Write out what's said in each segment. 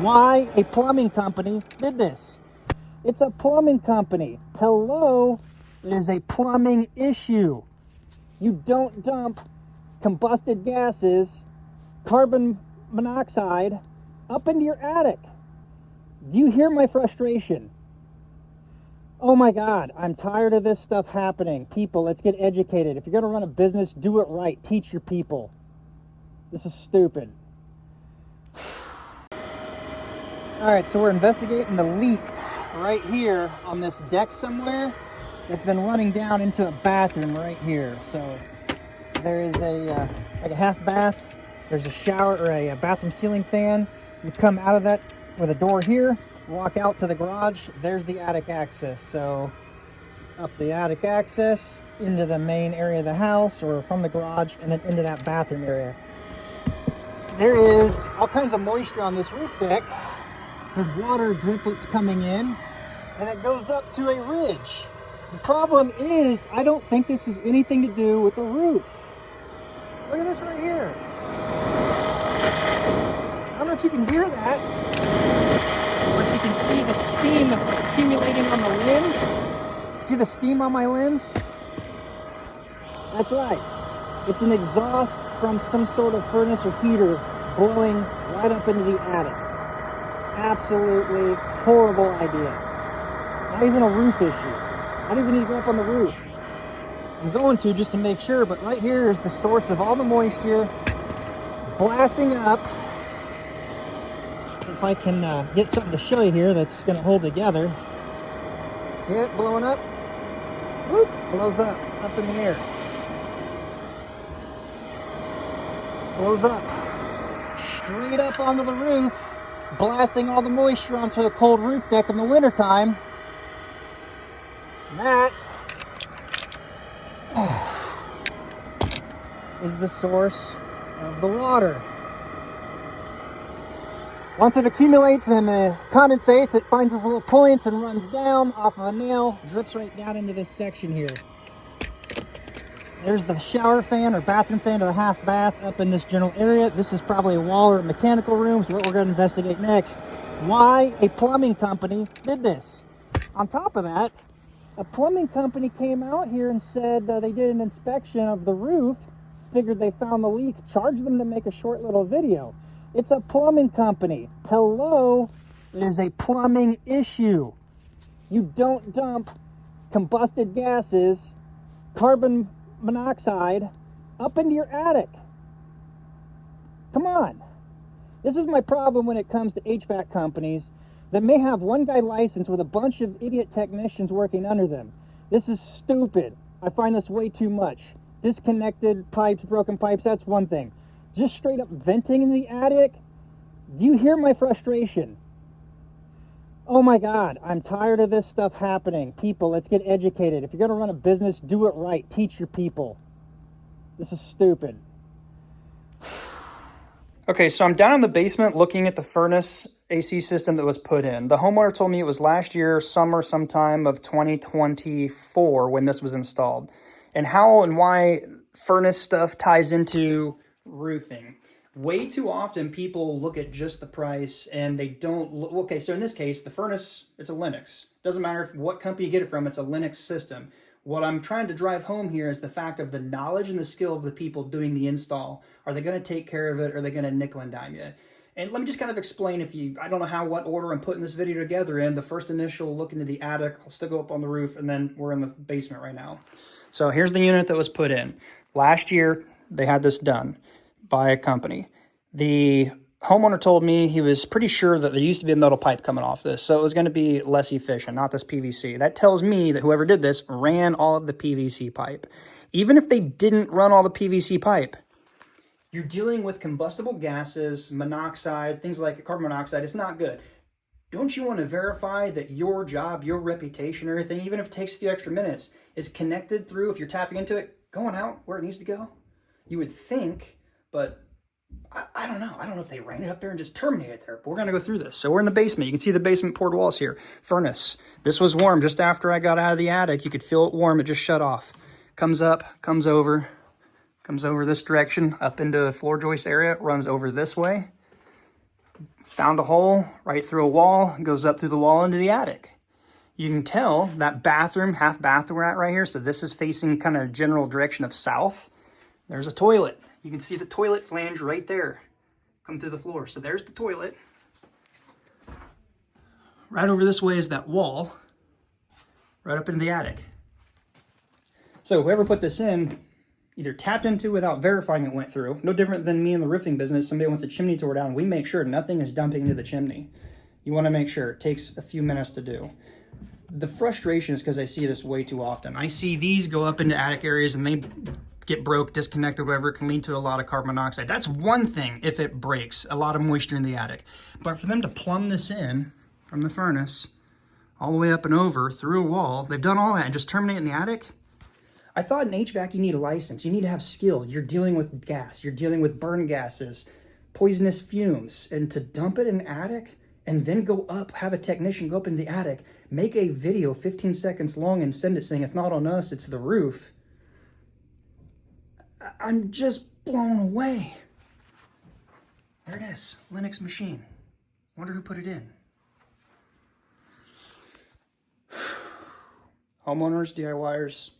why a plumbing company did this. It's a plumbing company. Hello, it is a plumbing issue. You don't dump combusted gases, carbon monoxide, up into your attic. Do you hear my frustration? Oh my God, I'm tired of this stuff happening. People, let's get educated. If you're going to run a business, do it right. Teach your people. This is stupid. All right, so we're investigating the leak right here on this deck somewhere. It's been running down into a bathroom right here. So there is like a half bath. There's a shower or a bathroom ceiling fan. You come out of that with a door here, walk out to the garage. There's the attic access. So up the attic access into the main area of the house, or from the garage and then into that bathroom area. There is all kinds of moisture on this roof deck. There's water driplets coming in, and it goes up to a ridge. The problem is, I don't think this has anything to do with the roof. Look at this right here. I don't know if you can hear that, or if you can see the steam accumulating on the lens. See the steam on my lens? That's right. It's an exhaust from some sort of furnace or heater blowing right up into the attic. Absolutely horrible idea. Not even a roof issue. I don't even need to go up on the roof. I'm going to just to make sure, but right here is the source of all the moisture blasting up. If I can get something to show you here that's going to hold together. See it blowing up? Whoop, blows up in the air. Blows up straight up onto the roof, blasting all the moisture onto a cold roof deck in the wintertime. That is the source of the water. Once it accumulates and condensates, it finds its little points and runs down off of a nail, drips right down into this section here. There's the shower fan or bathroom fan to the half bath up in this general area. This is probably a wall or mechanical room, so what we're going to investigate next. Why a plumbing company did this. On top of that, a plumbing company came out here and said they did an inspection of the roof, figured they found the leak, charged them to make a short little video. It's a plumbing company. Hello, it is a plumbing issue. You don't dump combusted gases, carbon monoxide, up into your attic. Come on. This is my problem when it comes to HVAC companies that may have one guy licensed with a bunch of idiot technicians working under them. This is stupid. I find this way too much. Disconnected pipes, broken pipes, that's one thing. Just straight up venting in the attic. Do you hear my frustration? Oh my God, I'm tired of this stuff happening. People, let's get educated. If you're going to run a business, do it right. Teach your people. This is stupid. Okay, so I'm down in the basement looking at the furnace AC system that was put in. The homeowner told me it was last year, summer sometime of 2024 when this was installed. And how and why furnace stuff ties into roofing. Way too often people look at just the price and they don't look. Okay, so in this case, the furnace, it's a Linux. Doesn't matter what company you get it from, it's a Linux system. What I'm trying to drive home here is the fact of the knowledge and the skill of the people doing the install. Are they going to take care of it, or are they going to nickel and dime you? And let me just kind of explain, I don't know what order I'm putting this video together in. The first initial look into the attic, I'll still go up on the roof, and then we're in the basement right now. So here's the unit that was put in. Last year, they had this done by a company. The homeowner told me he was pretty sure that there used to be a metal pipe coming off this, so it was going to be less efficient, not this PVC. That tells me that whoever did this ran all of the PVC pipe. Even if they didn't run all the PVC pipe, you're dealing with combustible gases, monoxide, things like carbon monoxide. It's not good. Don't you want to verify that your job, your reputation, everything, even if it takes a few extra minutes, is connected through, if you're tapping into it, going out where it needs to go? You would think, but I don't know. I don't know if they ran it up there and just terminated it there, but we're going to go through this. So we're in the basement. You can see the basement poured walls here. Furnace. This was warm just after I got out of the attic. You could feel it warm. It just shut off. Comes up, comes over this direction, up into a floor joist area, runs over this way. Found a hole right through a wall, goes up through the wall into the attic. You can tell that bathroom, half bath we're at right here, so this is facing kind of general direction of south. There's a toilet. You can see the toilet flange right there come through the floor. So there's the toilet. Right over this way is that wall, right up into the attic. So whoever put this in either tapped into without verifying it went through. No different than me in the roofing business. Somebody wants a chimney tore down. We make sure nothing is dumping into the chimney. You want to make sure. It takes a few minutes to do. The frustration is because I see this way too often. I see these go up into attic areas and they get broke, disconnected, whatever. It can lead to a lot of carbon monoxide. That's one thing if it breaks, a lot of moisture in the attic. But for them to plumb this in from the furnace all the way up and over through a wall, they've done all that and just terminate in the attic. I thought in HVAC you need a license. You need to have skill. You're dealing with gas. You're dealing with burn gases, poisonous fumes. And to dump it in an attic and then go up, have a technician go up in the attic, make a video 15 seconds long and send it saying it's not on us, it's the roof. I'm just blown away. There it is, Linux machine. Wonder who put it in. Homeowners, DIYers,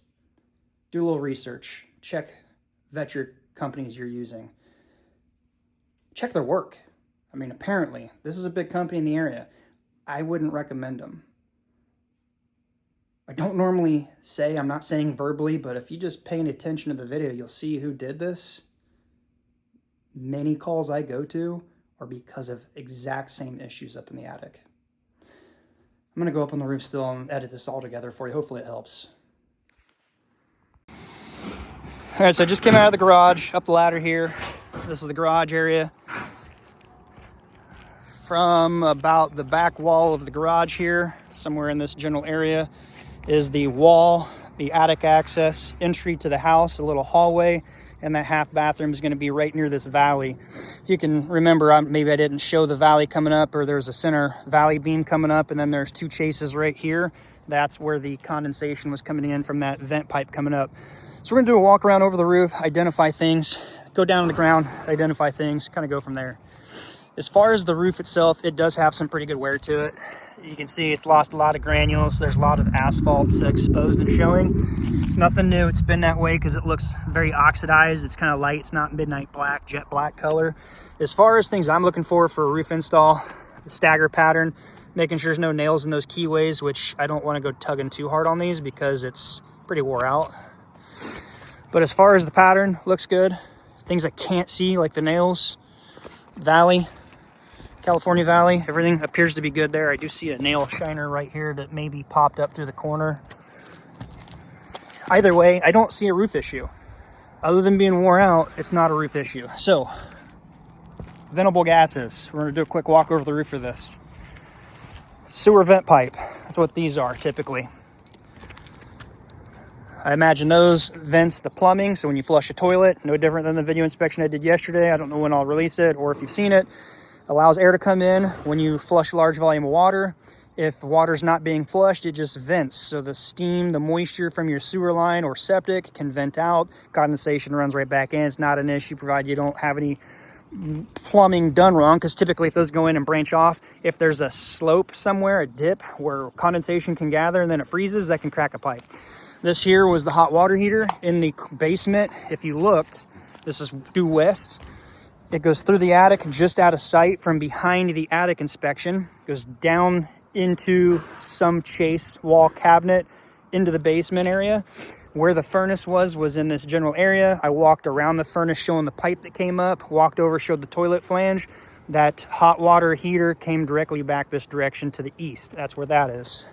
do a little research. Vet your companies you're using. Check their work. I mean, apparently, this is a big company in the area. I wouldn't recommend them. I don't normally say, I'm not saying verbally, but if you just paying attention to the video, you'll see who did this. Many calls I go to are because of exact same issues up in the attic. I'm gonna go up on the roof still and edit this all together for you. Hopefully it helps. All right, so I just came out of the garage, up the ladder here. This is the garage area. From about the back wall of the garage here, somewhere in this general area, is the wall, the attic access, entry to the house, a little hallway, and that half bathroom is going to be right near this valley. If you can remember, maybe I didn't show the valley coming up, or there's a center valley beam coming up, and then there's two chases right here. That's where the condensation was coming in from that vent pipe coming up. So we're going to do a walk around over the roof, identify things, go down on the ground, identify things, kind of go from there. As far as the roof itself, it does have some pretty good wear to it. You can see it's lost a lot of granules. There's a lot of asphalt exposed and showing. It's nothing new. It's been that way because it looks very oxidized. It's kind of light. It's not midnight black, jet black color. As far as things I'm looking for a roof install, the stagger pattern, making sure there's no nails in those keyways, which I don't want to go tugging too hard on these because it's pretty wore out. But as far as the pattern, looks good. Things I can't see, like the nails, valley, California Valley, everything appears to be good there. I do see a nail shiner right here that maybe popped up through the corner. Either way, I don't see a roof issue. Other than being wore out, it's not a roof issue. So, ventable gases. We're gonna do a quick walk over the roof for this. Sewer vent pipe, that's what these are typically. I imagine those vents the plumbing, so when you flush a toilet, no different than the video inspection I did yesterday. I don't know when I'll release it or if you've seen it. Allows air to come in when you flush a large volume of water. If water's not being flushed, it just vents. So the steam, the moisture from your sewer line or septic can vent out. Condensation runs right back in. It's not an issue provided you don't have any plumbing done wrong, because typically if those go in and branch off, if there's a slope somewhere, a dip where condensation can gather and then it freezes, that can crack a pipe. This here was the hot water heater in the basement. If you looked, this is due west. It goes through the attic, just out of sight from behind the attic inspection. Goes down into some chase wall cabinet into the basement area. Where the furnace was in this general area. I walked around the furnace showing the pipe that came up, walked over, showed the toilet flange. That hot water heater came directly back this direction to the east. That's where that is.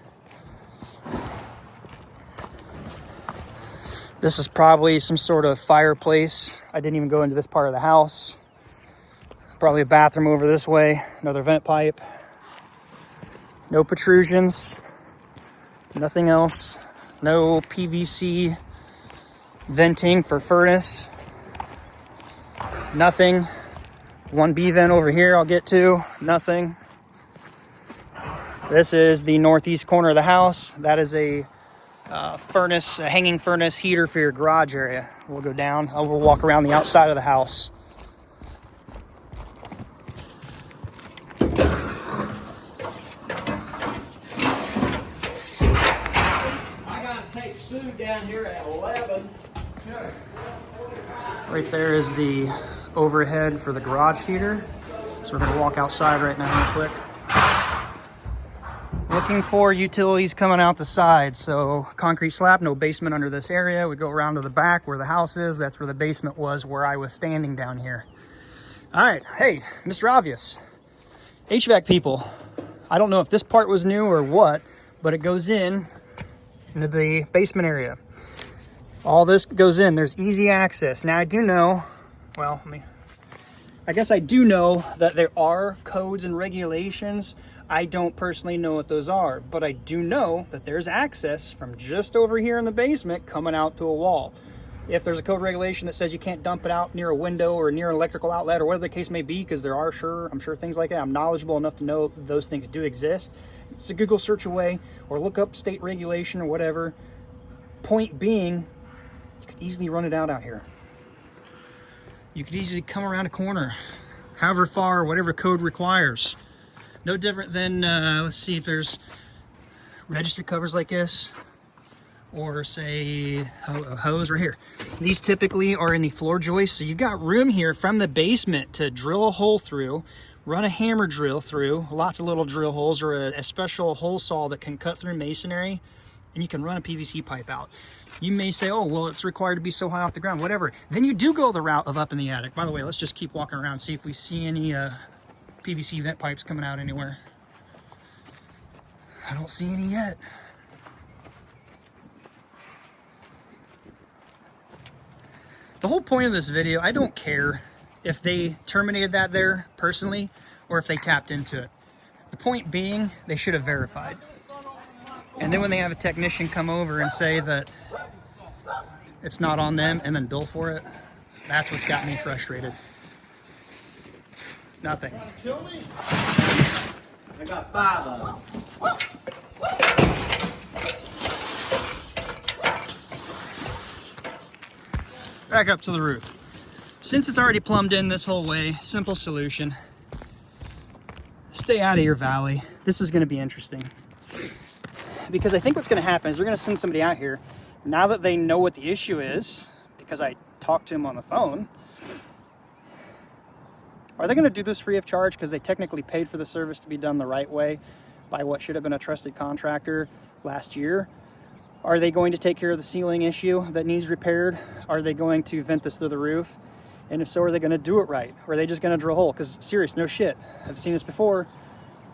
This is probably some sort of fireplace. I didn't even go into this part of the house. Probably a bathroom over this way, another vent pipe. No protrusions, nothing else. No PVC venting for furnace. Nothing. One B vent over here I'll get to, nothing. This is the northeast corner of the house. That is a furnace, a hanging furnace heater for your garage area. We'll go down, we'll walk around the outside of the house. Sue down here at 11. Right there is the overhead for the garage heater. So we're gonna walk outside right now real quick. Looking for utilities coming out the side. So concrete slab, no basement under this area. We go around to the back where the house is. That's where the basement was, where I was standing down here. All right, hey, Mr. Obvious. HVAC people, I don't know if this part was new or what, but it goes into the basement area. All this goes in, there's easy access. Now I do know, well, I guess I do know that there are codes and regulations. I don't personally know what those are, but I do know that there's access from just over here in the basement coming out to a wall. If there's a code regulation that says you can't dump it out near a window or near an electrical outlet or whatever the case may be, because there are I'm sure things like that. I'm knowledgeable enough to know those things do exist. It's a Google search away or look up state regulation or whatever. Point being, you could easily run it out here. You could easily come around a corner, however far, whatever code requires. No different than, let's see if there's register covers like this, or say a hose right here. These typically are in the floor joist, so you've got room here from the basement to drill a hole through, run a hammer drill through, lots of little drill holes, or a special hole saw that can cut through masonry, and you can run a PVC pipe out. You may say, oh, well, it's required to be so high off the ground, whatever. Then you do go the route of up in the attic. By the way, let's just keep walking around, see if we see any PVC vent pipes coming out anywhere. I don't see any yet. The whole point of this video, I don't care if they terminated that there personally or if they tapped into it. The point being, they should have verified. And then when they have a technician come over and say that it's not on them and then bill for it, that's what's got me frustrated. Nothing. I got 5 of them. Back up to the roof. Since it's already plumbed in this whole way, simple solution. Stay out of your valley. This is going to be interesting. Because I think what's going to happen is they're going to send somebody out here. Now that they know what the issue is, because I talked to him on the phone, are they going to do this free of charge because they technically paid for the service to be done the right way by what should have been a trusted contractor last year? Are they going to take care of the ceiling issue that needs repaired? Are they going to vent this through the roof? And if so, are they going to do it right? Or are they just going to drill a hole? Because serious, no shit. I've seen this before.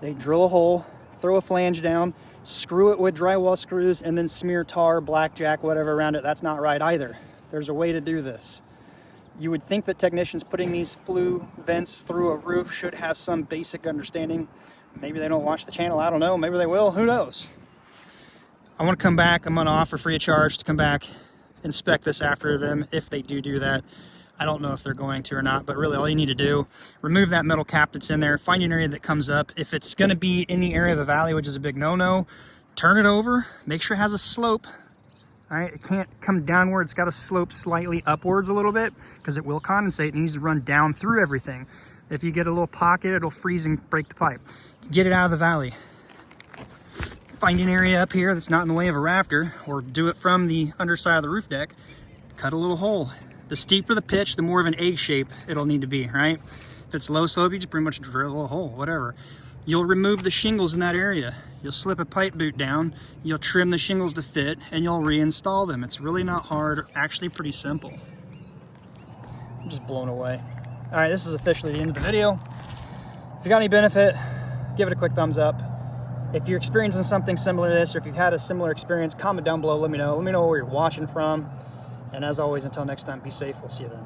They drill a hole, throw a flange down, screw it with drywall screws, and then smear tar, blackjack, whatever around it. That's not right either. There's a way to do this. You would think that technicians putting these flue vents through a roof should have some basic understanding. Maybe they don't watch the channel. I don't know. Maybe they will. Who knows? I want to come back. I'm going to offer free of charge to come back, inspect this after them if they do that. I don't know if they're going to or not, but really all you need to do, remove that metal cap that's in there, find an area that comes up. If it's going to be in the area of the valley, which is a big no-no, turn it over, make sure it has a slope. All right, it can't come downward. It's got to slope slightly upwards a little bit because it will condensate. It needs to run down through everything. If you get a little pocket, it'll freeze and break the pipe. Get it out of the valley. Find an area up here that's not in the way of a rafter, or do it from the underside of the roof deck. Cut a little hole. The steeper the pitch, the more of an egg shape it'll need to be, right? If it's low slope, you just pretty much drill a hole, whatever. You'll remove the shingles in that area. You'll slip a pipe boot down, you'll trim the shingles to fit, and you'll reinstall them. It's really not hard, actually pretty simple. I'm just blown away. All right, this is officially the end of the video. If you got any benefit, give it a quick thumbs up. If you're experiencing something similar to this, or if you've had a similar experience, comment down below, let me know. Let me know where you're watching from. And as always, until next time, be safe. We'll see you then.